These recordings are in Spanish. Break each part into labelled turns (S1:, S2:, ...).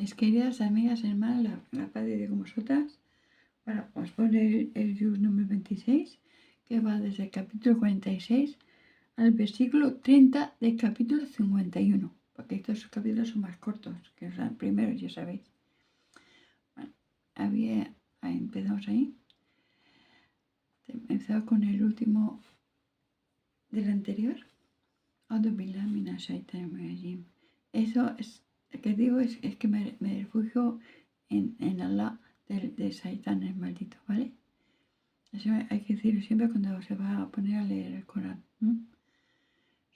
S1: Mis queridas amigas, hermanas, la paz de Dios con vosotras. Bueno, os pone el Yus número 26, que va desde el capítulo 46 al versículo 30 del capítulo 51, porque estos capítulos son más cortos que los primeros, ya sabéis. Bueno, empezamos ahí. Empezamos con el último del anterior. Eso es, lo que digo es que me refugio en Allah de Saitán, el maldito, ¿vale? Eso hay que decirlo siempre cuando se va a poner a leer el Corán.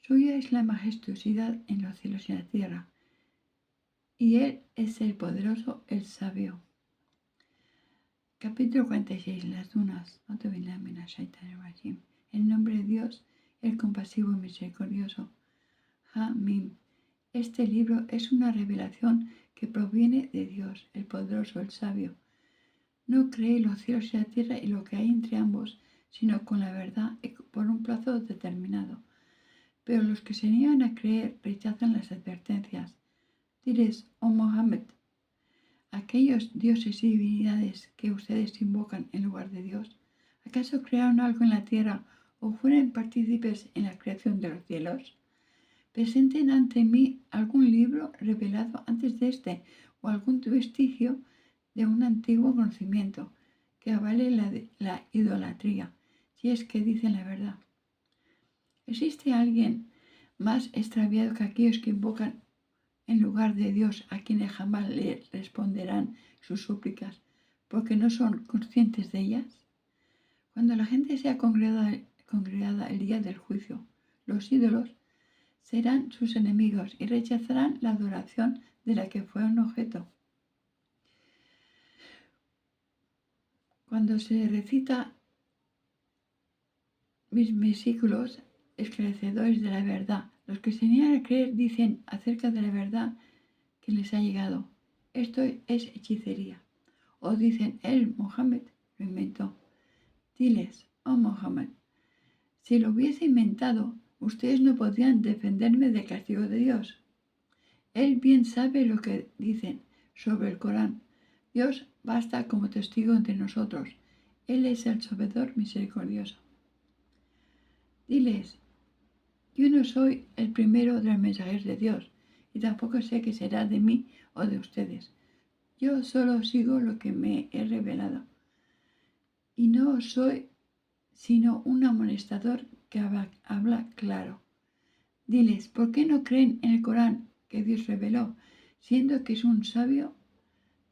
S1: Suya es la majestuosidad en los cielos y la tierra, y Él es el poderoso, el sabio. Capítulo 46. Las dunas. En nombre de Dios, el compasivo y misericordioso. Hamim. Este libro es una revelación que proviene de Dios, el poderoso, el sabio. No cree los cielos y la tierra y lo que hay entre ambos, sino con la verdad y por un plazo determinado. Pero los que se niegan a creer rechazan las advertencias. Diles, oh Mohammed, aquellos dioses y divinidades que ustedes invocan en lugar de Dios, ¿acaso crearon algo en la tierra o fueron partícipes en la creación de los cielos? Presenten ante mí algún libro revelado antes de este o algún vestigio de un antiguo conocimiento que avale la idolatría, si es que dicen la verdad. ¿Existe alguien más extraviado que aquellos que invocan en lugar de Dios, a quienes jamás le responderán sus súplicas porque no son conscientes de ellas? Cuando la gente sea congregada el día del juicio, los ídolos serán sus enemigos y rechazarán la adoración de la que fue un objeto. Cuando se recita mis versículos esclarecedores de la verdad, los que se niegan a creer dicen acerca de la verdad que les ha llegado: esto es hechicería. O dicen, él, Mohammed, lo inventó. Diles, oh Mohammed, si lo hubiese inventado, ustedes no podrían defenderme del castigo de Dios. Él bien sabe lo que dicen sobre el Corán. Dios basta como testigo entre nosotros. Él es el sabedor misericordioso. Diles, yo no soy el primero de los mensajeros de Dios, y tampoco sé qué será de mí o de ustedes. Yo solo sigo lo que me he revelado, y no soy sino un amonestador que habla claro. Diles, ¿por qué no creen en el Corán que Dios reveló, siendo que es un sabio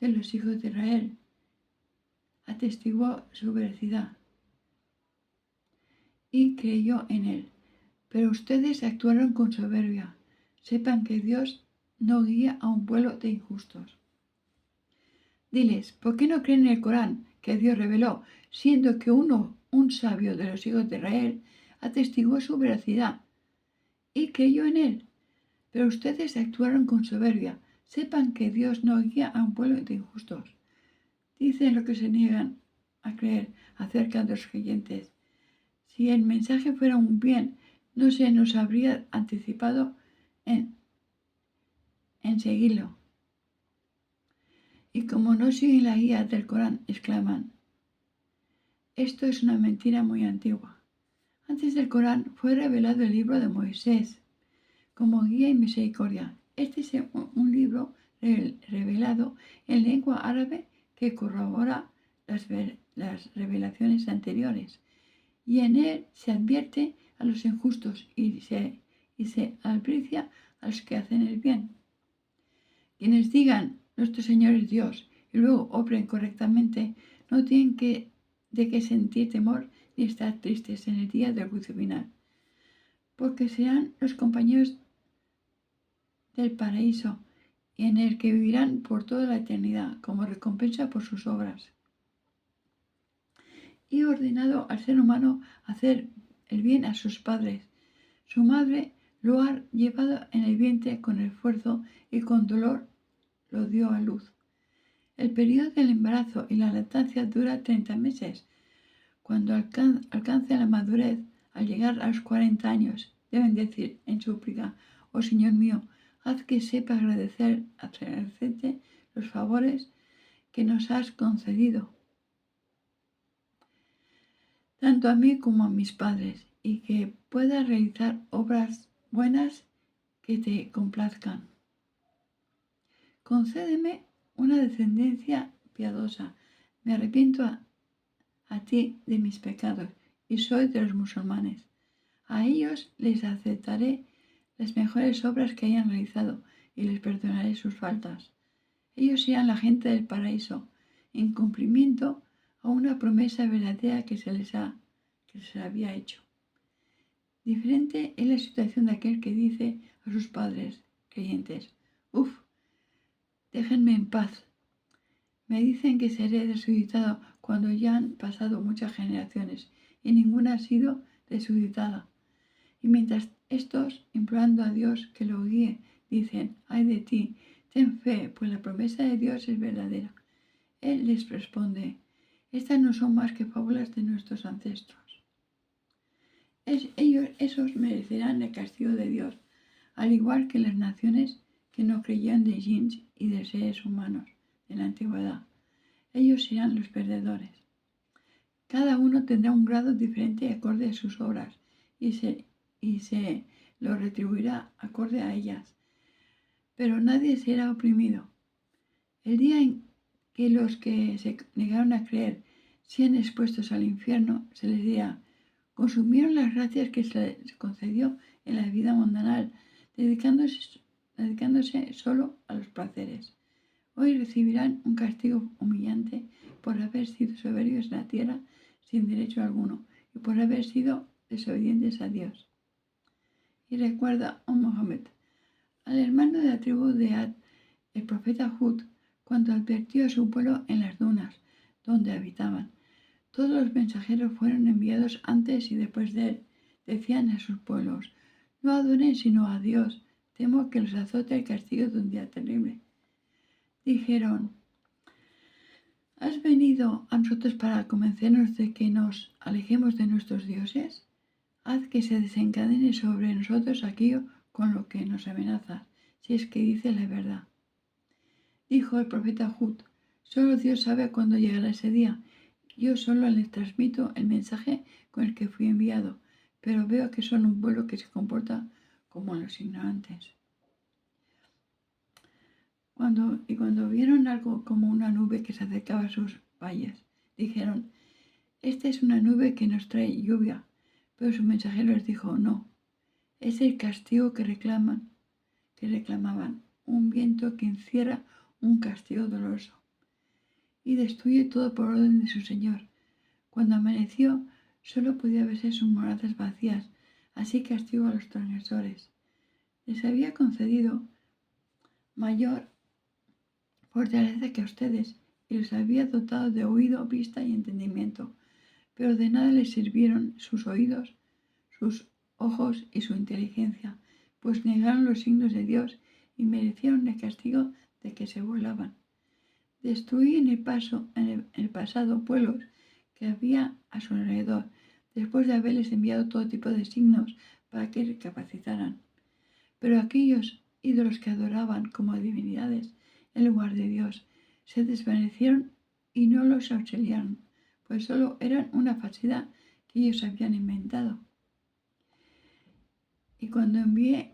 S1: de los hijos de Israel? Atestiguó su veracidad y creyó en él. Pero ustedes actuaron con soberbia. Sepan que Dios no guía a un pueblo de injustos. Diles, ¿por qué no creen en el Corán que Dios reveló, siendo que un sabio de los hijos de Israel, atestiguó su veracidad y creyó en él? Pero ustedes actuaron con soberbia. Sepan que Dios no guía a un pueblo de injustos. Dicen lo que se niegan a creer acerca de los creyentes. Si el mensaje fuera un bien, no se nos habría anticipado en seguirlo. Y como no siguen la guía del Corán, exclaman, esto es una mentira muy antigua. Antes del Corán fue revelado el libro de Moisés como guía y misericordia. Este es un libro revelado en lengua árabe que corrobora las revelaciones anteriores, y en él se advierte a los injustos y se albricia a los que hacen el bien. Quienes digan nuestro Señor es Dios y luego obren correctamente no tienen de qué sentir temor ni estar tristes en el día del juicio final, porque serán los compañeros del paraíso y en el que vivirán por toda la eternidad como recompensa por sus obras. Y ordenado al ser humano hacer el bien a sus padres. Su madre lo ha llevado en el vientre con esfuerzo y con dolor lo dio a luz. El periodo del embarazo y la lactancia dura 30 meses. Cuando alcance la madurez, al llegar a los 40 años, deben decir en súplica, oh Señor mío, haz que sepa agradecerte los favores que nos has concedido, tanto a mí como a mis padres, y que pueda realizar obras buenas que te complazcan. Concédeme una descendencia piadosa. Me arrepiento a ti de mis pecados y soy de los musulmanes. A ellos les aceptaré las mejores obras que hayan realizado y les perdonaré sus faltas. Ellos serán la gente del paraíso, en cumplimiento a una promesa verdadera que se les había hecho. Diferente es la situación de aquel que dice a sus padres creyentes: déjenme en paz. Me dicen que seré resucitado cuando ya han pasado muchas generaciones y ninguna ha sido resucitada. Y mientras estos, implorando a Dios que lo guíe, dicen: ay de ti, ten fe, pues la promesa de Dios es verdadera. Él les responde: estas no son más que fábulas de nuestros ancestros. Esos merecerán el castigo de Dios, al igual que las naciones que no creyeron de jinns y de seres humanos de la antigüedad. Ellos serán los perdedores. Cada uno tendrá un grado diferente acorde a sus obras y se lo retribuirá acorde a ellas. Pero nadie será oprimido. El día en que los que se negaron a creer sean expuestos al infierno, se les dirá: consumieron las gracias que se les concedió en la vida mundanal, dedicándose solo a los placeres. Hoy recibirán un castigo humillante por haber sido soberbios en la tierra sin derecho alguno y por haber sido desobedientes a Dios. Y recuerda, oh Mohammed, al hermano de la tribu de Ad, el profeta Hud, cuando advirtió a su pueblo en las dunas donde habitaban. Todos los mensajeros fueron enviados antes y después de él. Decían a sus pueblos: no adoren sino a Dios, temo que los azote el castigo de un día terrible. Dijeron: ¿has venido a nosotros para convencernos de que nos alejemos de nuestros dioses? Haz que se desencadene sobre nosotros aquello con lo que nos amenazas, si es que dices la verdad. Dijo el profeta Hud: solo Dios sabe cuándo llegará ese día. Yo solo les transmito el mensaje con el que fui enviado, pero veo que son un pueblo que se comporta como los ignorantes. Cuando vieron algo como una nube que se acercaba a sus valles, dijeron: esta es una nube que nos trae lluvia. Pero su mensajero les dijo: no, es el castigo que reclamaban, un viento que encierra un castigo doloroso y destruye todo por orden de su Señor. Cuando amaneció, solo podía verse sus moradas vacías, así castigó a los transgresores. Les había concedido mayor fortaleza que a ustedes y los había dotado de oído, vista y entendimiento, pero de nada les sirvieron sus oídos, sus ojos y su inteligencia, pues negaron los signos de Dios y merecieron el castigo de que se burlaban. Destruí en el pasado pueblos que había a su alrededor, después de haberles enviado todo tipo de signos para que recapacitaran. Pero aquellos ídolos que adoraban como divinidades en lugar de Dios se desvanecieron y no los auxiliaron, pues solo eran una falsedad que ellos habían inventado. Y cuando envié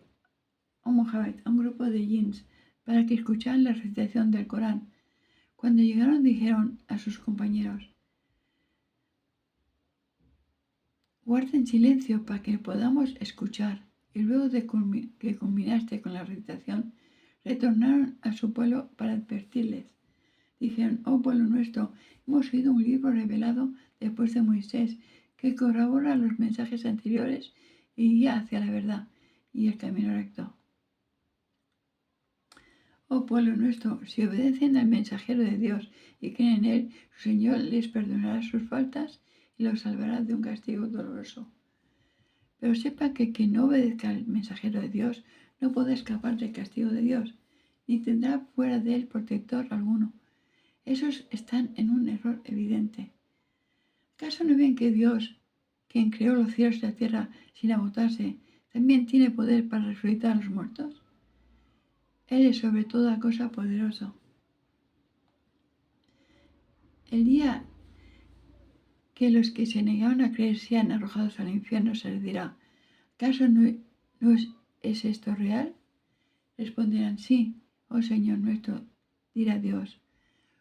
S1: a Mohammed a un grupo de jinns para que escucharan la recitación del Corán, cuando llegaron dijeron a sus compañeros: guarden silencio para que podamos escuchar. Y luego de que culminaste con la recitación, retornaron a su pueblo para advertirles. Dijeron: oh pueblo nuestro, hemos oído un libro revelado después de Moisés que corrobora los mensajes anteriores y guía hacia la verdad y el camino recto. Oh pueblo nuestro, si obedecen al mensajero de Dios y creen en él, su Señor les perdonará sus faltas y los salvará de un castigo doloroso. Pero sepa que quien no obedezca al mensajero de Dios no podrá escapar del castigo de Dios, ni tendrá fuera de él protector alguno. Esos están en un error evidente. ¿Acaso no ven que Dios, quien creó los cielos y la tierra sin agotarse, también tiene poder para resucitar a los muertos? Él es sobre toda cosa poderoso. El día que los que se negaron a creer sean arrojados al infierno, se les dirá: ¿acaso no es esto real? Responderán: sí, oh Señor nuestro, dirá Dios.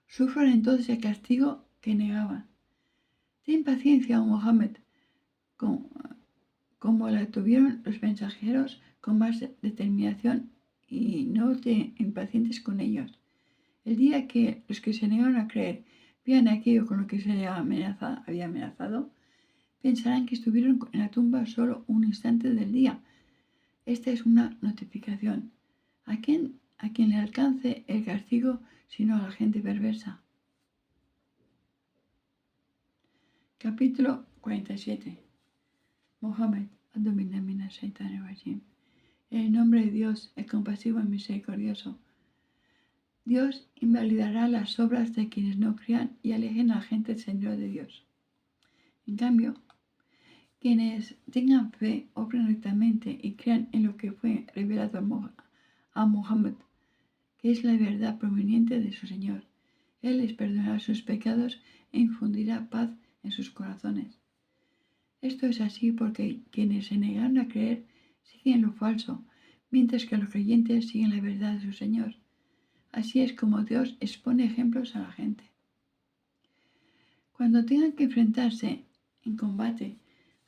S1: Sufran entonces el castigo que negaban. Ten paciencia, oh Mohammed, como la tuvieron los mensajeros, con más determinación, y no te impacientes con ellos. El día que los que se negaron a creer vean aquello con lo que se les había amenazado, pensarán que estuvieron en la tumba solo un instante del día. Esta es una notificación. ¿A quién le alcance el castigo sino a la gente perversa? Capítulo 47. Mohammed, en el nombre de Dios, el compasivo y misericordioso. Dios invalidará las obras de quienes no crean y alejen a la gente del sendero de Dios. En cambio, quienes tengan fe, obren rectamente y crean en lo que fue revelado a Mohammed, que es la verdad proveniente de su Señor. Él les perdonará sus pecados e infundirá paz en sus corazones. Esto es así porque quienes se negaron a creer siguen lo falso, mientras que los creyentes siguen la verdad de su Señor. Así es como Dios expone ejemplos a la gente. Cuando tengan que enfrentarse en combate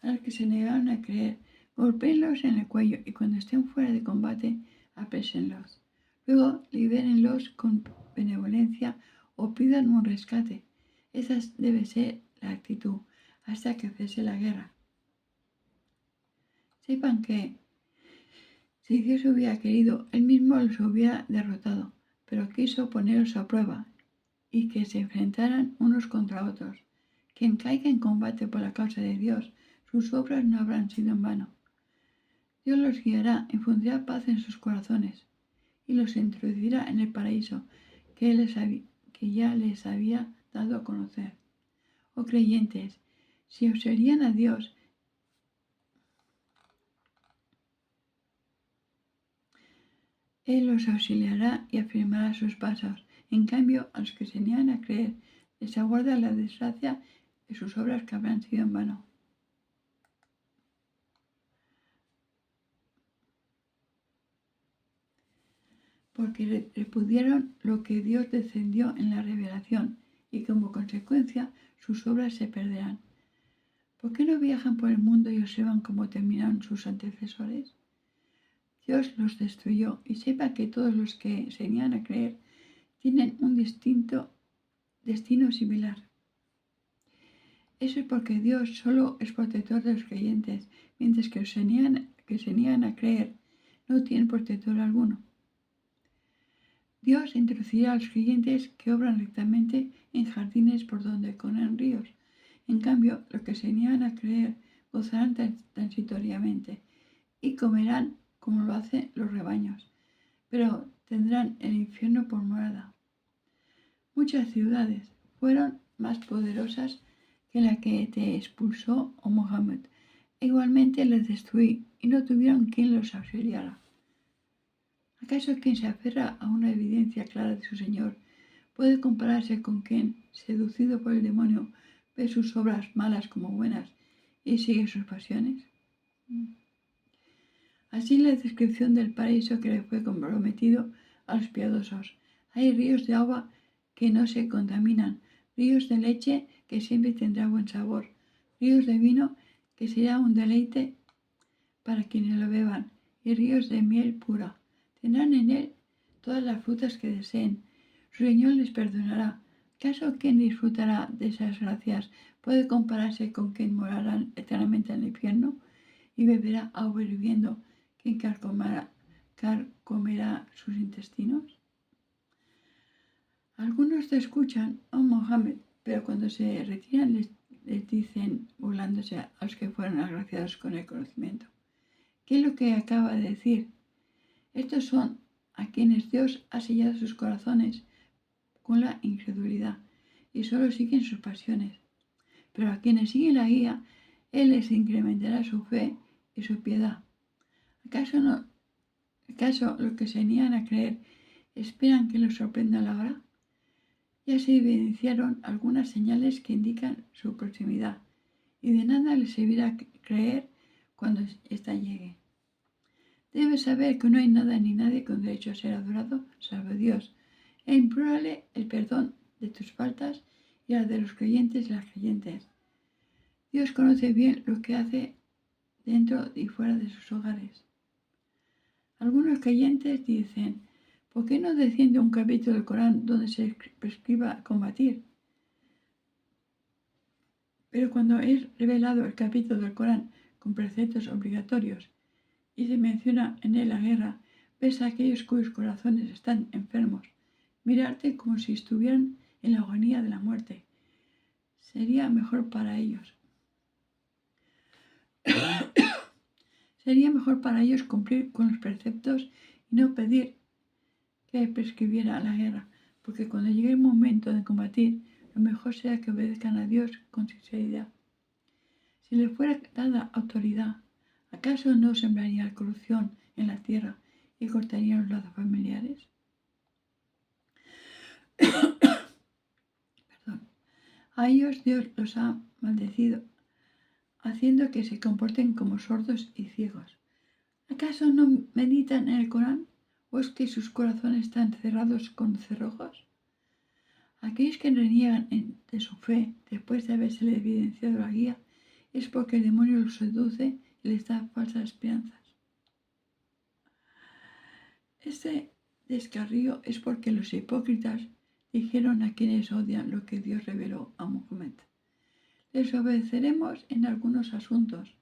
S1: a los que se negaron a creer, golpéenlos en el cuello y cuando estén fuera de combate, aprésenlos. Luego libérenlos con benevolencia o pidan un rescate. Esa debe ser la actitud hasta que cese la guerra. Sepan que si Dios hubiera querido, Él mismo los hubiera derrotado, pero quiso ponerlos a prueba y que se enfrentaran unos contra otros. Quien caiga en combate por la causa de Dios, sus obras no habrán sido en vano. Dios los guiará, infundirá paz en sus corazones y los introducirá en el paraíso que ya les había dado a conocer. Oh creyentes, si observarían a Dios, Él los auxiliará y afirmará sus pasos. En cambio, a los que se niegan a creer, les aguarda la desgracia de sus obras que habrán sido en vano. Porque repudiaron lo que Dios descendió en la revelación y como consecuencia sus obras se perderán. ¿Por qué no viajan por el mundo y observan cómo terminaron sus antecesores? Dios los destruyó y sepa que todos los que se niegan a creer tienen un distinto destino similar. Eso es porque Dios solo es protector de los creyentes, mientras que los que se niegan a creer no tienen protector alguno. Dios introducirá a los creyentes que obran rectamente en jardines por donde corren ríos. En cambio, los que se niegan a creer gozarán transitoriamente y comerán como lo hacen los rebaños, pero tendrán el infierno por morada. Muchas ciudades fueron más poderosas que la que te expulsó, oh Mohammed, e igualmente les destruí y no tuvieron quien los auxiliara. ¿Acaso quien se aferra a una evidencia clara de su Señor puede compararse con quien, seducido por el demonio, ve sus obras malas como buenas y sigue sus pasiones? Así la descripción del paraíso que le fue comprometido a los piadosos. Hay ríos de agua que no se contaminan, ríos de leche que siempre tendrá buen sabor, ríos de vino que será un deleite para quienes lo beban, y ríos de miel pura. Tendrán en él todas las frutas que deseen. Su Señor les perdonará. ¿Acaso quien disfrutará de esas gracias puede compararse con quien morará eternamente en el infierno y beberá agua hirviendo, quien carcomerá sus intestinos? Algunos te escuchan, oh Mohammed, pero cuando se retiran les dicen, burlándose a los que fueron agraciados con el conocimiento: ¿qué es lo que acaba de decir? Estos son a quienes Dios ha sellado sus corazones con la incredulidad y solo siguen sus pasiones. Pero a quienes siguen la guía, Él les incrementará su fe y su piedad. ¿Acaso los que se niegan a creer esperan que los sorprenda la hora? Ya se evidenciaron algunas señales que indican su proximidad, y de nada les servirá creer cuando ésta llegue. Debes saber que no hay nada ni nadie con derecho a ser adorado salvo Dios, e implórale el perdón de tus faltas y la de los creyentes y las creyentes. Dios conoce bien lo que hace dentro y fuera de sus hogares. Algunos creyentes dicen, ¿por qué no desciende un capítulo del Corán donde se prescriba combatir? Pero cuando es revelado el capítulo del Corán con preceptos obligatorios y se menciona en él la guerra, ves a aquellos cuyos corazones están enfermos, mirarte como si estuvieran en la agonía de la muerte. Sería mejor para ellos. Sería mejor para ellos cumplir con los preceptos y no pedir que prescribiera la guerra, porque cuando llegue el momento de combatir, lo mejor será que obedezcan a Dios con sinceridad. Si le fuera dada autoridad, ¿acaso no sembraría la corrupción en la tierra y cortaría los lazos familiares? Perdón. A ellos Dios los ha maldecido, haciendo que se comporten como sordos y ciegos. ¿Acaso no meditan en el Corán? ¿O es que sus corazones están cerrados con cerrojos? Aquellos que reniegan de su fe después de haberse evidenciado la guía es porque el demonio los seduce y les da falsas esperanzas. Este descarrío es porque los hipócritas dijeron a quienes odian lo que Dios reveló a Muhammad. Les obedeceremos en algunos asuntos,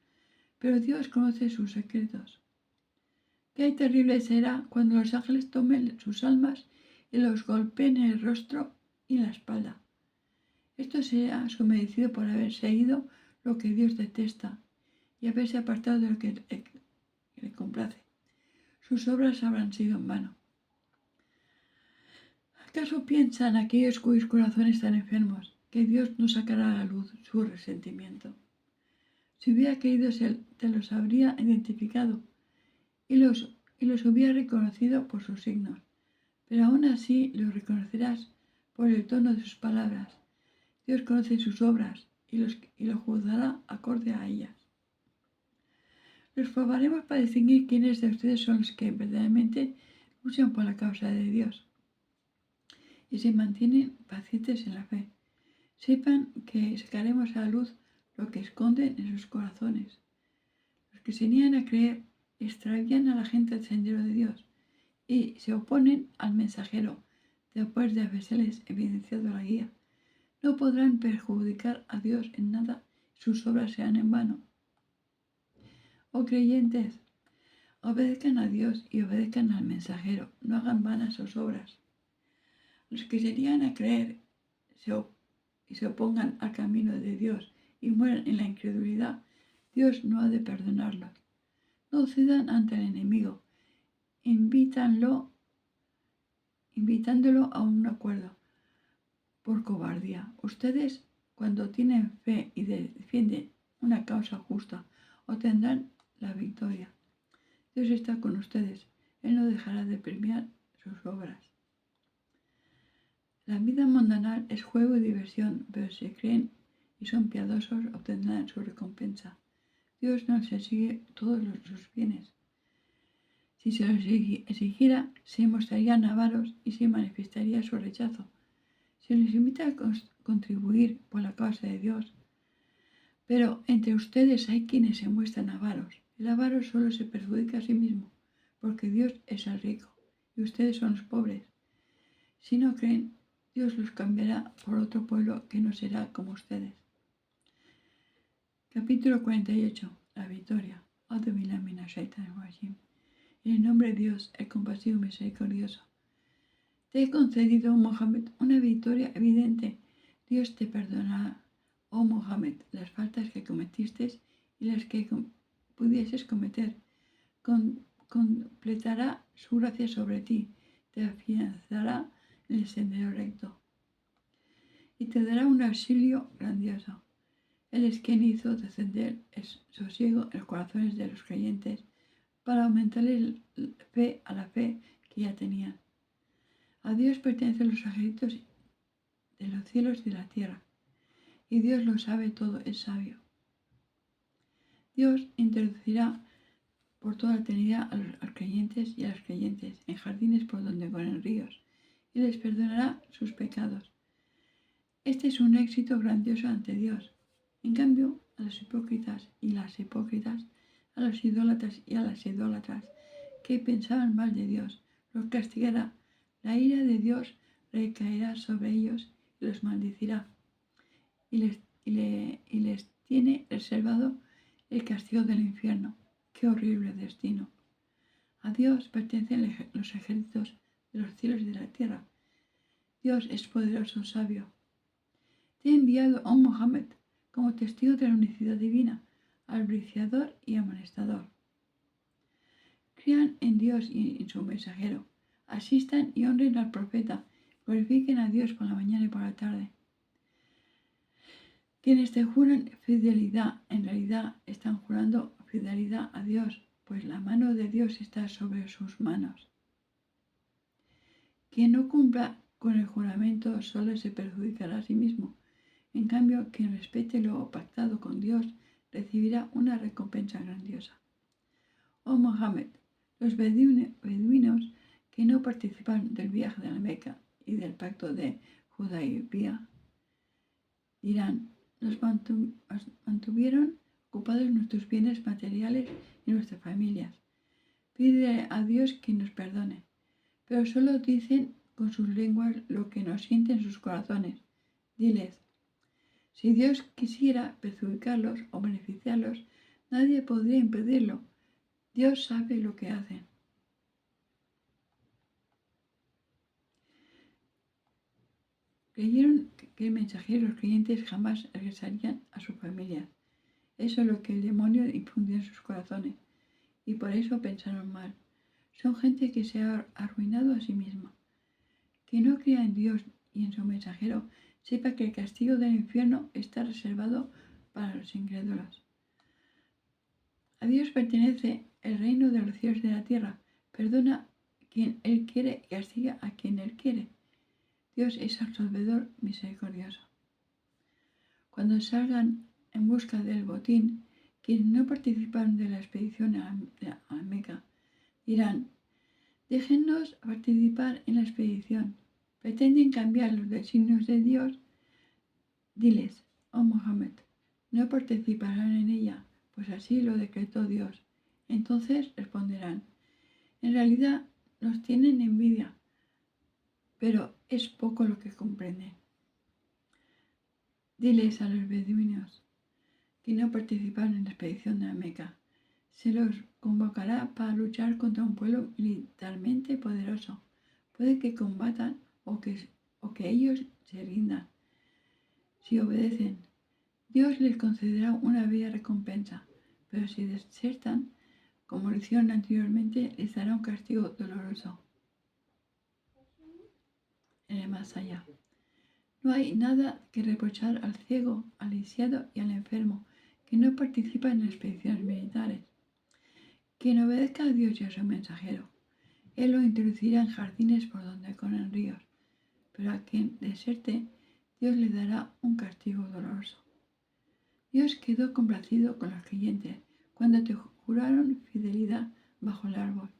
S1: pero Dios conoce sus secretos. Qué terrible será cuando los ángeles tomen sus almas y los golpeen en el rostro y en la espalda. Esto será su merecido por haber seguido lo que Dios detesta y haberse apartado de lo que le complace. Sus obras habrán sido en vano. ¿Acaso piensan aquellos cuyos corazones están enfermos que Dios no sacará a la luz su resentimiento? Si hubiera querido, te los habría identificado y los hubiera reconocido por sus signos, pero aún así los reconocerás por el tono de sus palabras. Dios conoce sus obras y los juzgará acorde a ellas. Los probaremos para distinguir quiénes de ustedes son los que verdaderamente luchan por la causa de Dios y se mantienen pacientes en la fe. Sepan que sacaremos a la luz lo que esconden en sus corazones. Los que se niegan a creer extravían a la gente del sendero de Dios y se oponen al mensajero después de habérseles evidenciado la guía. No podrán perjudicar a Dios en nada, sus obras sean en vano. Oh creyentes, obedezcan a Dios y obedezcan al mensajero, no hagan vanas sus obras. Los que se niegan a creer y se opongan al camino de Dios y mueran en la incredulidad, Dios no ha de perdonarlos. No cedan ante el enemigo, invitándolo a un acuerdo por cobardía. Ustedes, cuando tienen fe y defienden una causa justa, obtendrán la victoria. Dios está con ustedes. Él no dejará de premiar sus obras. La vida mundanal es juego y diversión, pero si creen y son piadosos, obtendrán su recompensa. Dios no les exige todos sus bienes. Si se los exigiera, se mostrarían avaros y se manifestaría su rechazo. Se les invita a contribuir por la causa de Dios. Pero entre ustedes hay quienes se muestran avaros. El avaro solo se perjudica a sí mismo, porque Dios es el rico y ustedes son los pobres. Si no creen, Dios los cambiará por otro pueblo que no será como ustedes. Capítulo 48. La victoria. En el nombre de Dios, el compasivo y misericordioso. Te he concedido, oh Mohammed, una victoria evidente. Dios te perdonará, oh Mohammed, las faltas que cometiste y las que pudieses cometer. Completará su gracia sobre ti, te afianzará en el sendero recto y te dará un auxilio grandioso. Él es quien hizo descender el sosiego en los corazones de los creyentes para aumentarles fe a la fe que ya tenían. A Dios pertenecen los ejércitos de los cielos y de la tierra. Y Dios lo sabe todo, es sabio. Dios introducirá por toda la eternidad a los creyentes y a las creyentes en jardines por donde corren ríos, y les perdonará sus pecados. Este es un éxito grandioso ante Dios. En cambio, a los hipócritas y las hipócritas, a los idólatras y a las idólatras, que pensaban mal de Dios, los castigará. La ira de Dios recaerá sobre ellos y los maldecirá, y les tiene reservado el castigo del infierno. ¡Qué horrible destino! A Dios pertenecen los ejércitos de los cielos y de la tierra. Dios es poderoso, sabio. Te he enviado a un Mohammed como testigo de la unicidad divina, albriciador y amonestador. Crean en Dios y en su mensajero. Asistan y honren al profeta. Glorifiquen a Dios por la mañana y por la tarde. Quienes te juran fidelidad, en realidad están jurando fidelidad a Dios, pues la mano de Dios está sobre sus manos. Quien no cumpla con el juramento solo se perjudicará a sí mismo. En cambio, quien respete lo pactado con Dios recibirá una recompensa grandiosa. Oh Mohammed, los beduinos que no participan del viaje de la Meca y del pacto de Hudaybiyah dirán: nos mantuvieron ocupados nuestros bienes materiales y nuestras familias. Pide a Dios que nos perdone, pero solo dicen con sus lenguas lo que no sienten sus corazones. Diles: si Dios quisiera perjudicarlos o beneficiarlos, nadie podría impedirlo. Dios sabe lo que hacen. Creyeron que el mensajero y los creyentes jamás regresarían a sus familias. Eso es lo que el demonio infundió en sus corazones, y por eso pensaron mal. Son gente que se ha arruinado a sí misma. Quien no crea en Dios y en su mensajero, sepa que el castigo del infierno está reservado para los incrédulos. A Dios pertenece el reino de los cielos y de la tierra. Perdona a quien Él quiere y castiga a quien Él quiere. Dios es absolvedor misericordioso. Cuando salgan en busca del botín, quienes no participaron de la expedición a Meca dirán: déjennos participar en la expedición. ¿Pretenden cambiar los designios de Dios? Diles: oh Mohammed, no participarán en ella, pues así lo decretó Dios. Entonces responderán: en realidad nos tienen envidia, pero es poco lo que comprenden. Diles a los beduinos que no participaron en la expedición de la Meca: se los convocará para luchar contra un pueblo militarmente poderoso. Puede que combatan o que ellos se rindan. Si obedecen, Dios les concederá una bella recompensa, pero si desertan, como lo hicieron anteriormente, les dará un castigo doloroso en el más allá. No hay nada que reprochar al ciego, al lisiado y al enfermo que no participan en expediciones militares. Quien obedezca a Dios y a su mensajero, Él lo introducirá en jardines por donde corren ríos, pero a quien deserte, Dios le dará un castigo doloroso. Dios quedó complacido con los creyentes cuando te juraron fidelidad bajo el árbol.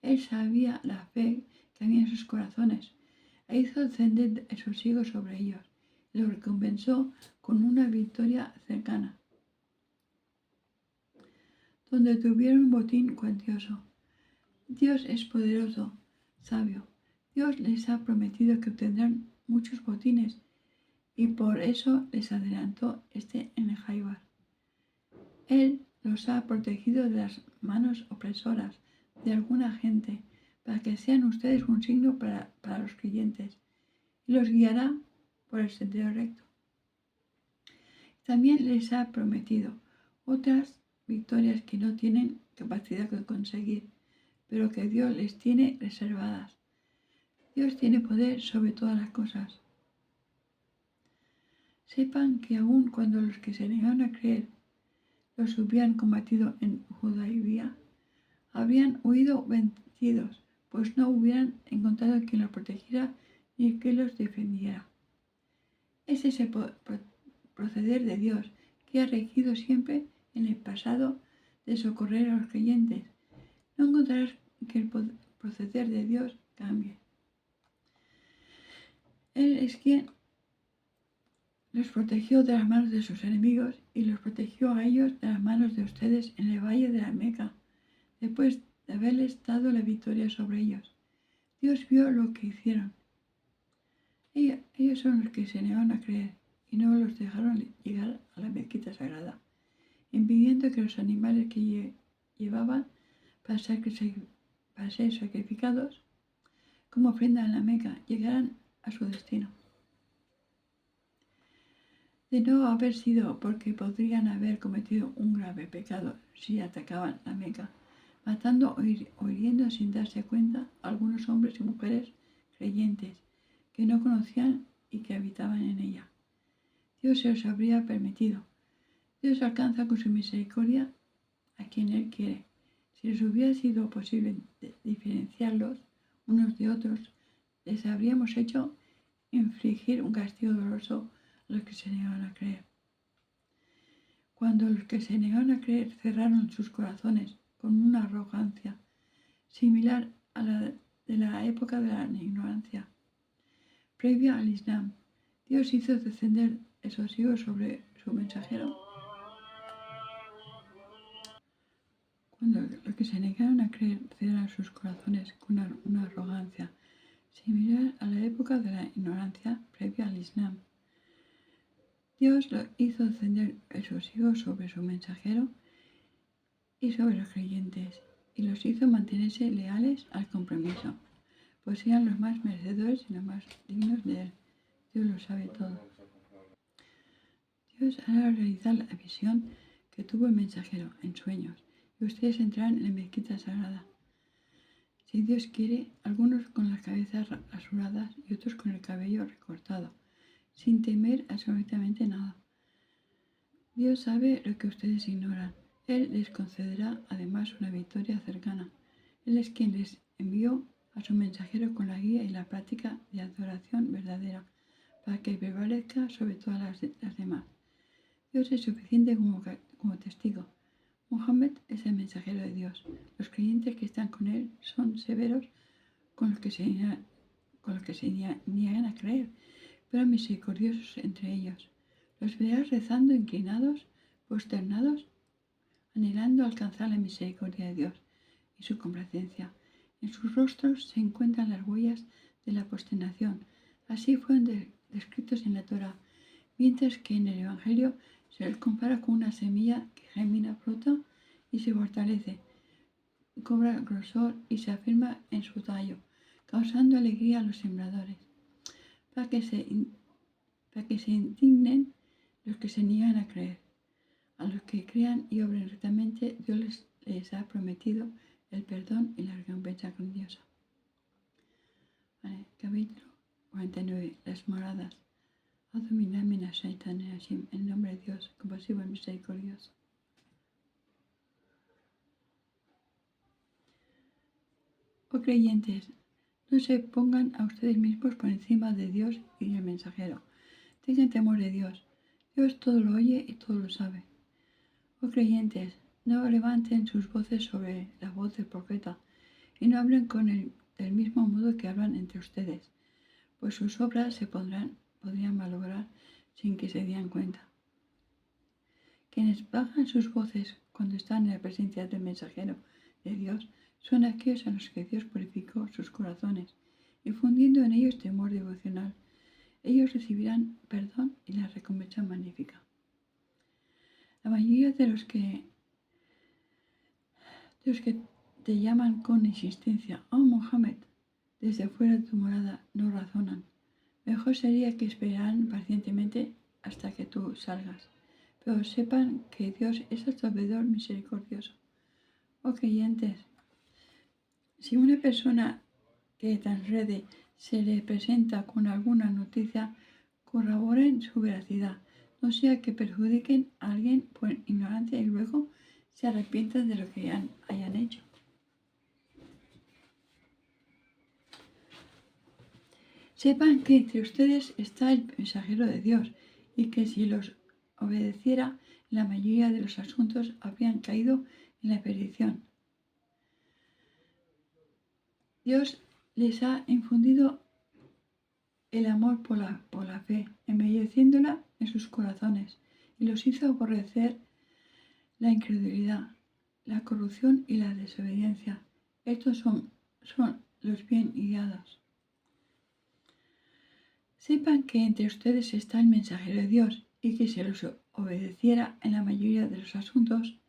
S1: Él sabía la fe que había en sus corazones e hizo descender el sosiego sobre ellos y los recompensó con una victoria cercana, donde tuvieron un botín cuantioso. Dios es poderoso, sabio. Dios les ha prometido que obtendrán muchos botines y por eso les adelantó en el Jaibar. Él los ha protegido de las manos opresoras de alguna gente, para que sean ustedes un signo para los creyentes, y los guiará por el sendero recto. También les ha prometido otras victorias que no tienen capacidad de conseguir, pero que Dios les tiene reservadas. Dios tiene poder sobre todas las cosas. Sepan que aun cuando los que se negaron a creer los hubieran combatido en Hudaybiyah, habrían huido vencidos, pues no hubieran encontrado quien los protegiera ni quien los defendiera. Es ese proceder de Dios que ha regido siempre en el pasado de socorrer a los creyentes. No encontrarás que el proceder de Dios cambie. Él es quien los protegió de las manos de sus enemigos y los protegió a ellos de las manos de ustedes en el valle de la Meca, después de haberles dado la victoria sobre ellos. Dios vio lo que hicieron. Ellos son los que se negaron a creer y no los dejaron llegar a la mezquita sagrada, impidiendo que los animales que llevaban para ser sacrificados como ofrenda en la Meca llegaran a su destino. De no haber sido porque podrían haber cometido un grave pecado si atacaban la Meca, matando o hiriendo sin darse cuenta a algunos hombres y mujeres creyentes que no conocían y que habitaban en ella. Dios se los habría permitido. Dios alcanza con su misericordia a quien Él quiere. Si les hubiera sido posible diferenciarlos unos de otros, les habríamos hecho infligir un castigo doloroso a los que se negaron a creer. Cuando los que se negaron a creer cerraron sus corazones con una arrogancia similar a la de la época de la ignorancia previa al Islam, Dios hizo descender el sosiego sobre su mensajero. Cuando los que se negaron a creer cerraron sus corazones con una arrogancia similar a la época de la ignorancia previa al Islam, Dios lo hizo descender el sosiego sobre su mensajero y sobre los creyentes, y los hizo mantenerse leales al compromiso, pues eran los más merecedores y los más dignos de Él. Dios lo sabe todo. Dios hará realizar la visión que tuvo el mensajero en sueños, y ustedes entrarán en la mezquita sagrada. Si Dios quiere, algunos con las cabezas rasuradas y otros con el cabello recortado, sin temer absolutamente nada. Dios sabe lo que ustedes ignoran. Él les concederá además una victoria cercana. Él es quien les envió a su mensajero con la guía y la práctica de adoración verdadera, para que prevalezca sobre todas las demás. Dios es suficiente como testigo. Mohammed es el mensajero de Dios. Los creyentes que están con él son severos con los que se niegan a creer, pero misericordiosos entre ellos. Los verás rezando inclinados, posternados, anhelando alcanzar la misericordia de Dios y su complacencia. En sus rostros se encuentran las huellas de la posternación. Así fueron descritos en la Torá, mientras que en el Evangelio se les compara con una semilla que germina, brota y se fortalece, cobra grosor y se afirma en su tallo, causando alegría a los sembradores, para que se indignen los que se niegan a creer. A los que crean y obren rectamente, Dios les ha prometido el perdón y la recompensa grandiosa. Vale, capítulo 49. Las moradas. En nombre de Dios, compasivo y misericordioso. Oh creyentes, no se pongan a ustedes mismos por encima de Dios y del mensajero. Tengan temor de Dios. Dios todo lo oye y todo lo sabe. Oh creyentes, no levanten sus voces sobre la voz del profeta y no hablen del mismo modo que hablan entre ustedes, pues sus obras se podrían malograr sin que se dieran cuenta. Quienes bajan sus voces cuando están en la presencia del mensajero de Dios son aquellos a los que Dios purificó sus corazones, infundiendo en ellos temor devocional. Ellos recibirán perdón y la recompensa magnífica. La mayoría de los que te llaman con insistencia, oh Mohammed, desde fuera de tu morada no razonan. Mejor sería que esperaran pacientemente hasta que tú salgas, pero sepan que Dios es el sabedor misericordioso. Oh creyentes, si una persona que te enrede se le presenta con alguna noticia, corroboren su veracidad, no sea que perjudiquen a alguien por ignorancia y luego se arrepientan de lo que hayan hecho. Sepan que entre ustedes está el mensajero de Dios y que si los obedeciera, la mayoría de los asuntos habrían caído en la perdición. Dios les ha infundido el amor por la fe, embelleciéndola en sus corazones, y los hizo aborrecer la incredulidad, la corrupción y la desobediencia. Estos son los bien guiados. Sepan que entre ustedes está el mensajero de Dios y que si los obedeciera en la mayoría de los asuntos,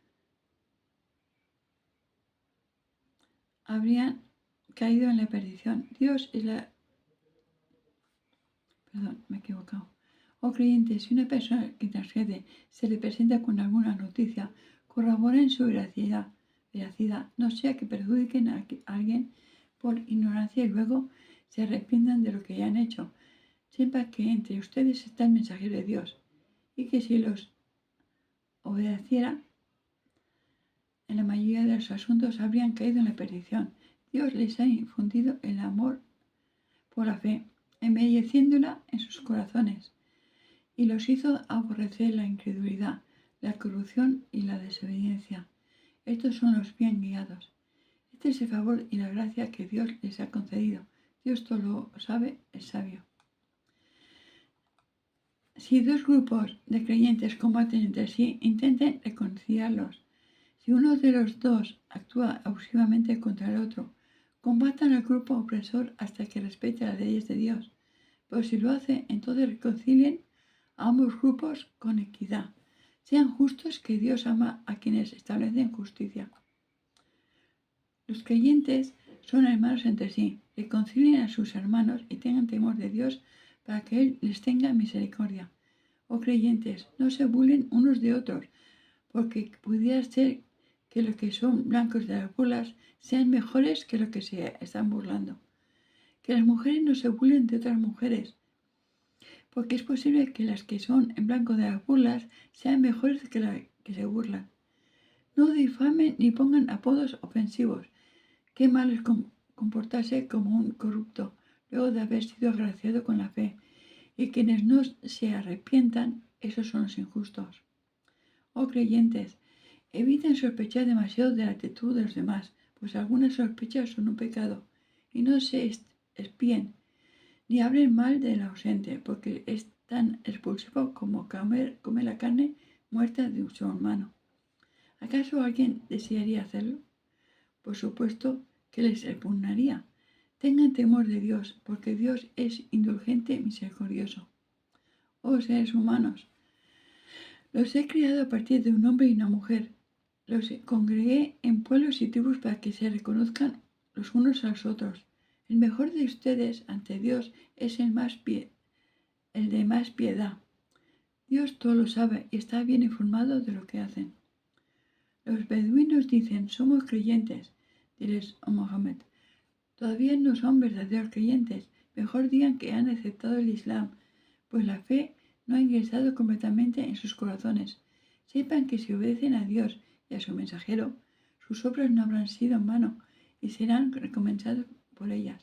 S1: habrían caído en la perdición. Dios es la... Perdón, me he equivocado. Oh creyentes, si una persona que transgrede se le presenta con alguna noticia, corroboren su veracidad, no sea que perjudiquen a alguien por ignorancia y luego se arrepientan de lo que hayan hecho. Sepa que entre ustedes está el mensajero de Dios y que si los obedeciera, en la mayoría de los asuntos habrían caído en la perdición. Dios les ha infundido el amor por la fe, embelleciéndola en sus corazones, y los hizo aborrecer la incredulidad, la corrupción y la desobediencia. Estos son los bien guiados. Este es el favor y la gracia que Dios les ha concedido. Dios todo lo sabe, es sabio. Si dos grupos de creyentes combaten entre sí, intenten reconciliarlos. Si uno de los dos actúa abusivamente contra el otro, combatan al grupo opresor hasta que respete las leyes de Dios. Pero si lo hace, entonces reconcilien a ambos grupos con equidad. Sean justos, que Dios ama a quienes establecen justicia. Los creyentes son hermanos entre sí. Reconcilien a sus hermanos y tengan temor de Dios para que Él les tenga misericordia. Oh creyentes, no se burlen unos de otros, porque pudiera ser que los que son blancos de las burlas sean mejores que los que se están burlando. Que las mujeres no se burlen de otras mujeres, porque es posible que las que son en blanco de las burlas sean mejores que las que se burlan. No difamen ni pongan apodos ofensivos. Qué malo es comportarse como un corrupto, luego de haber sido agraciado con la fe. Y quienes no se arrepientan, esos son los injustos. Oh creyentes, eviten sospechar demasiado de la actitud de los demás, pues algunas sospechas son un pecado, y no se espíen, ni hablen mal del ausente, porque es tan expulsivo como comer la carne muerta de su hermano. ¿Acaso alguien desearía hacerlo? Por supuesto que les repugnaría. Tengan temor de Dios, porque Dios es indulgente y misericordioso. Oh seres humanos, los he criado a partir de un hombre y una mujer. Los congregué en pueblos y tribus para que se reconozcan los unos a los otros. El mejor de ustedes ante Dios es el de más piedad. Dios todo lo sabe y está bien informado de lo que hacen. Los beduinos dicen, somos creyentes. Diles, oh Mohammed, todavía no son verdaderos creyentes. Mejor digan que han aceptado el Islam, pues la fe no ha ingresado completamente en sus corazones. Sepan que si obedecen a Dios y a su mensajero, sus obras no habrán sido en vano y serán recompensados por ellas.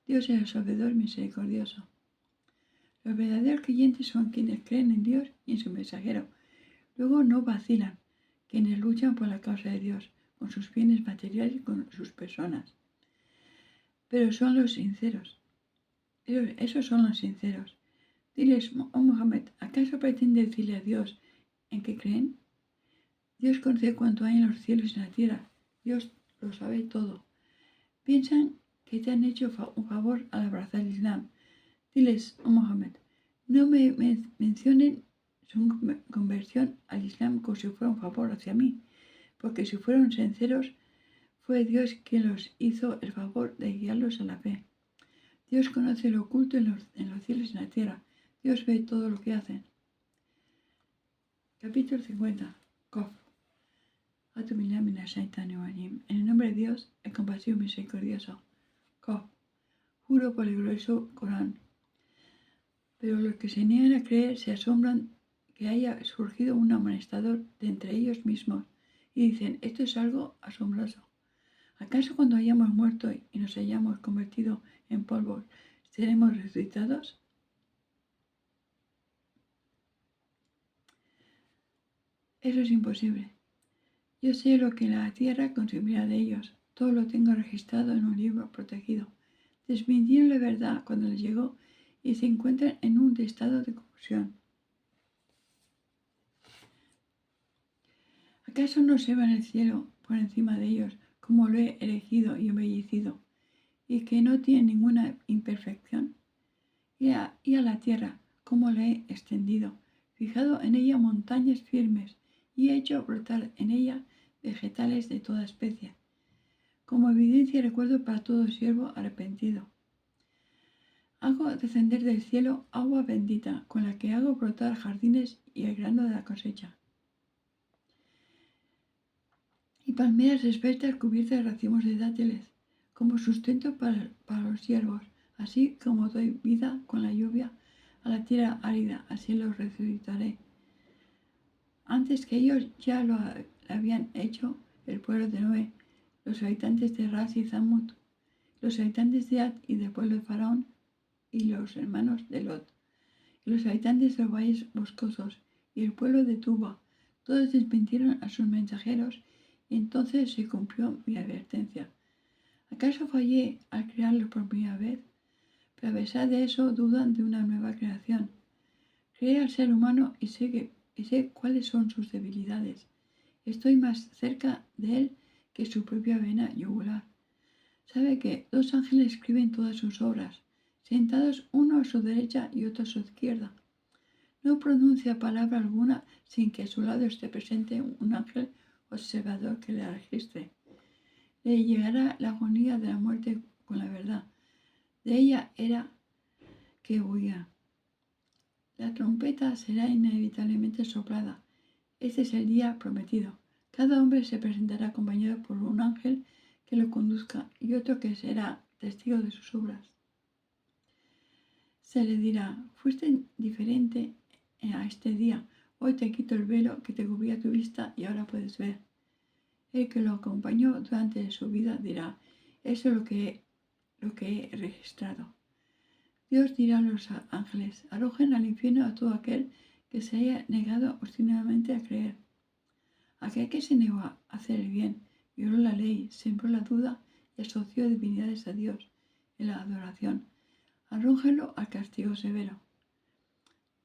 S1: Dios es el sabedor misericordioso. Los verdaderos creyentes son quienes creen en Dios y en su mensajero. Luego no vacilan, quienes luchan por la causa de Dios, con sus bienes materiales y con sus personas. Pero son los sinceros. Esos son los sinceros. Diles, oh Mohammed, ¿acaso pretende decirle a Dios en qué creen? Dios conoce cuanto hay en los cielos y en la tierra. Dios lo sabe todo. Piensan que te han hecho un favor al abrazar el Islam. Diles, oh Mohammed, no me mencionen su conversión al Islam como si fuera un favor hacia mí, porque si fueron sinceros, fue Dios quien los hizo el favor de guiarlos a la fe. Dios conoce lo oculto en los cielos y en la tierra. Dios ve todo lo que hacen. Capítulo 50. Kof. En el nombre de Dios, el compasivo y misericordioso. Kof. Juro por el grueso Corán. Pero los que se niegan a creer se asombran que haya surgido un amonestador de entre ellos mismos y dicen, esto es algo asombroso. ¿Acaso cuando hayamos muerto y nos hayamos convertido en polvo, ¿Seremos resucitados? Eso es imposible. Yo sé lo que la tierra consumirá de ellos. Todo lo tengo registrado en un libro protegido. Desmintieron la verdad cuando les llegó y se encuentran en un estado de confusión. ¿Acaso no se va en el cielo por encima de ellos como lo he elegido y embellecido, y que no tiene ninguna imperfección? Y a la tierra como la he extendido, fijado en ella montañas firmes y he hecho brotar en ella vegetales de toda especie, como evidencia y recuerdo para todo siervo arrepentido. Hago descender del cielo agua bendita, con la que hago brotar jardines y el grano de la cosecha. Y palmeras esbeltas cubiertas de racimos de dátiles, como sustento para los siervos, así como doy vida con la lluvia a la tierra árida, así los resucitaré. Antes que ellos ya lo habían hecho el pueblo de Noé, los habitantes de Ras y Zamut, los habitantes de Ad y del pueblo de Faraón, y los hermanos de Lot, y los habitantes de los valles boscosos, y el pueblo de Tuba. Todos desmintieron a sus mensajeros, y entonces se cumplió mi advertencia. ¿Acaso fallé al crearlos por primera vez? Pero a pesar de eso dudan de una nueva creación. Creé al ser humano y sé cuáles son sus debilidades. Estoy más cerca de él que su propia vena yugular. Sabe que 2 ángeles escriben todas sus obras, sentados uno a su derecha y otro a su izquierda. No pronuncia palabra alguna sin que a su lado esté presente un ángel observador que le registre. Le llegará la agonía de la muerte con la verdad. De ella era que huía. La trompeta será inevitablemente soplada. Este es el día prometido. Cada hombre se presentará acompañado por un ángel que lo conduzca y otro que será testigo de sus obras. Se le dirá: fuiste diferente a este día, hoy te quito el velo que te cubría tu vista y ahora puedes ver. El que lo acompañó durante su vida dirá: eso es lo que he registrado. Dios dirá a los ángeles: arrojen al infierno a todo aquel que se haya negado obstinadamente a creer. Aquel que se negó a hacer el bien, violó la ley, sembró la duda y asoció divinidades a Dios en la adoración. Arrójenlo al castigo severo.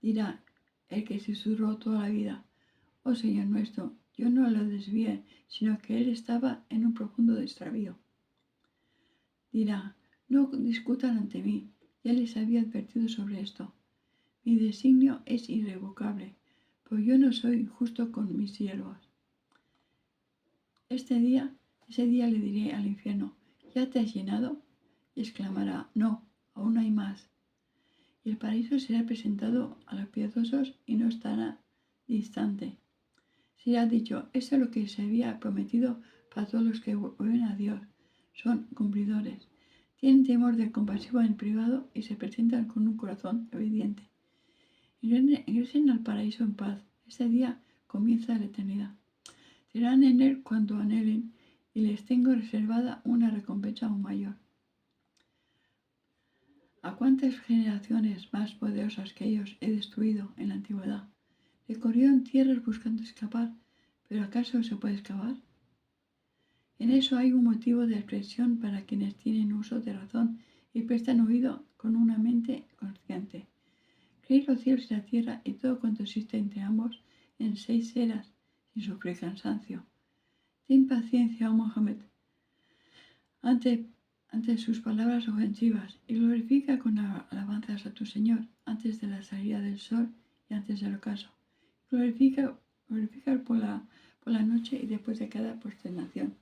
S1: Dirá el que susurró toda la vida: oh Señor nuestro, yo no lo desvié, sino que él estaba en un profundo extravío. Dirá: no discutan ante mí, ya les había advertido sobre esto. Mi designio es irrevocable, pues yo no soy injusto con mis siervos. Ese día le diré al infierno: ¿ya te has llenado? Y exclamará: no, aún hay más. Y el paraíso será presentado a los piadosos y no estará distante. Será dicho: esto es lo que se había prometido para todos los que vuelven a Dios. Son cumplidores. Tienen temor del compasivo en privado y se presentan con un corazón obediente. Ingresen al paraíso en paz. Ese día comienza la eternidad. Serán en él cuando anhelen, y les tengo reservada una recompensa aún mayor. ¿A cuántas generaciones más poderosas que ellos he destruido en la antigüedad? Recorrieron tierras buscando escapar, pero ¿acaso se puede escapar? En eso hay un motivo de expresión para quienes tienen uso de razón y prestan oído con una mente consciente. Creé los cielos y la tierra y todo cuanto existe entre ambos en 6 eras, sin sufrir cansancio. Ten paciencia, oh Mohammed, ante sus palabras ofensivas y glorifica con alabanzas a tu Señor antes de la salida del sol y antes del ocaso. Glorifica por la noche y después de cada posternación.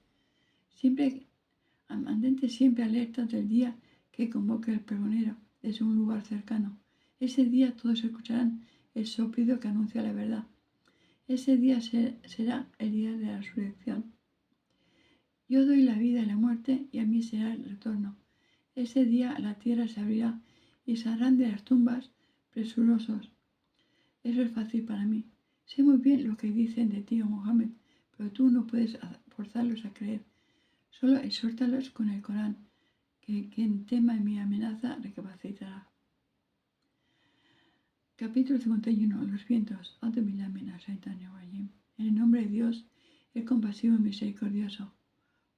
S1: Mantente siempre alerta del día que convoque el pregonero desde un lugar cercano. Ese día todos escucharán el soplido que anuncia la verdad. Ese día será el día de la resurrección. Yo doy la vida y la muerte, y a mí será el retorno. Ese día la tierra se abrirá y saldrán de las tumbas presurosos. Eso es fácil para mí. Sé muy bien lo que dicen de ti, oh Mohammed, pero tú no puedes forzarlos a creer. Solo exhórtalos con el Corán, que quien tema mi amenaza recapacitará. Capítulo 51. Los vientos. En el nombre de Dios, el compasivo y misericordioso.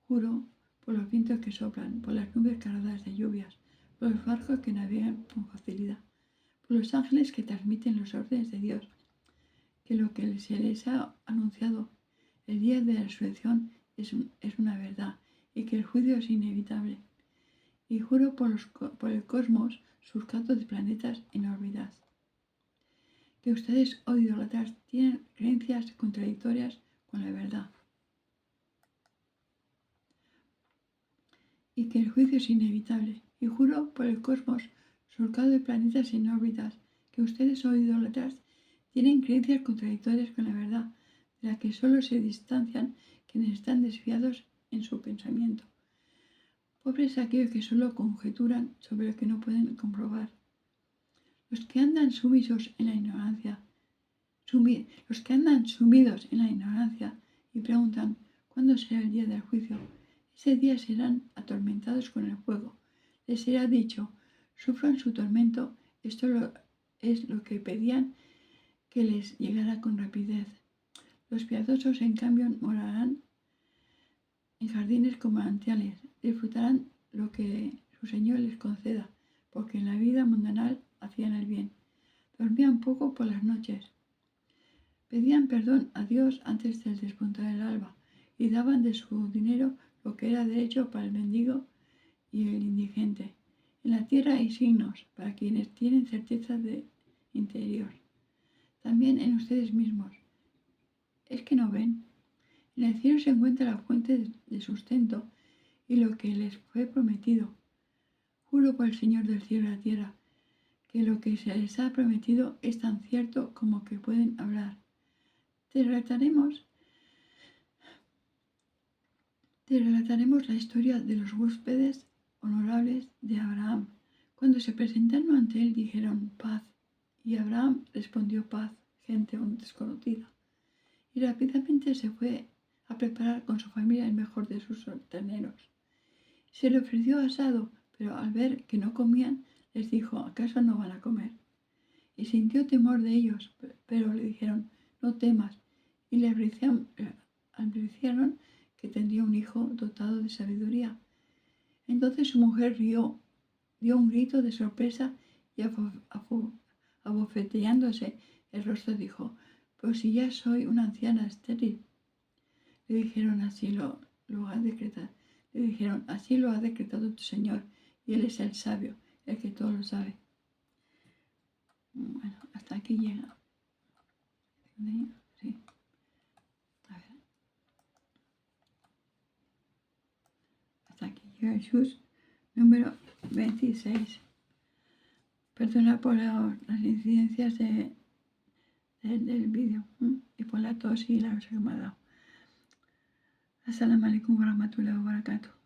S1: Juro por los vientos que soplan, por las nubes cargadas de lluvias, por los barcos que navegan con facilidad, por los ángeles que transmiten los órdenes de Dios, que lo que se les ha anunciado el día de la resurrección es una verdad y que el juicio es inevitable. Y juro por el cosmos surcado de planetas en órbitas, que ustedes, oh idólatras, tienen creencias contradictorias con la verdad, y que el juicio es inevitable. Y juro por el cosmos surcado de planetas en órbitas, que ustedes, oh idólatras, tienen creencias contradictorias con la verdad, de la que solo se distancian quienes están desviados en su pensamiento. Pobres aquellos que solo conjeturan sobre lo que no pueden comprobar. Los que andan sumidos en la ignorancia, y preguntan cuándo será el día del juicio. Ese día serán atormentados con el fuego. Les será dicho, sufran su tormento, esto es lo que pedían que les llegara con rapidez. Los piadosos, en cambio, morarán en jardines con manantiales, disfrutarán lo que su Señor les conceda, porque en la vida mundanal hacían el bien. Dormían poco por las noches. Pedían perdón a Dios antes del despuntar el alba y daban de su dinero lo que era derecho para el mendigo y el indigente. En la tierra hay signos para quienes tienen certeza de interior. También en ustedes mismos. ¿Es que no ven? En el cielo se encuentra la fuente de sustento y lo que les fue prometido. Juro por el Señor del cielo y la tierra, que lo que se les ha prometido es tan cierto como que pueden hablar. Te relataremos la historia de los huéspedes honorables de Abraham. Cuando se presentaron ante él dijeron paz, y Abraham respondió paz, gente desconocida. Y rápidamente se fue a preparar con su familia el mejor de sus terneros. Se le ofreció asado, pero al ver que no comían, les dijo, ¿acaso no van a comer? Y sintió temor de ellos, pero le dijeron, no temas, y le advirtieron que tendría un hijo dotado de sabiduría. Entonces su mujer dio un grito de sorpresa y abofeteándose el rostro dijo, pues si ya soy una anciana estéril. Le dijeron, así lo ha decretado tu Señor, y Él es el sabio, el que todo lo sabe. Bueno, hasta aquí llega. Sí. A ver. Hasta aquí llega el Jesús número 26. Perdona por las incidencias del vídeo y por la tos y la risa que me ha dado. Assalamu alaikum warahmatullahi wabarakatuh.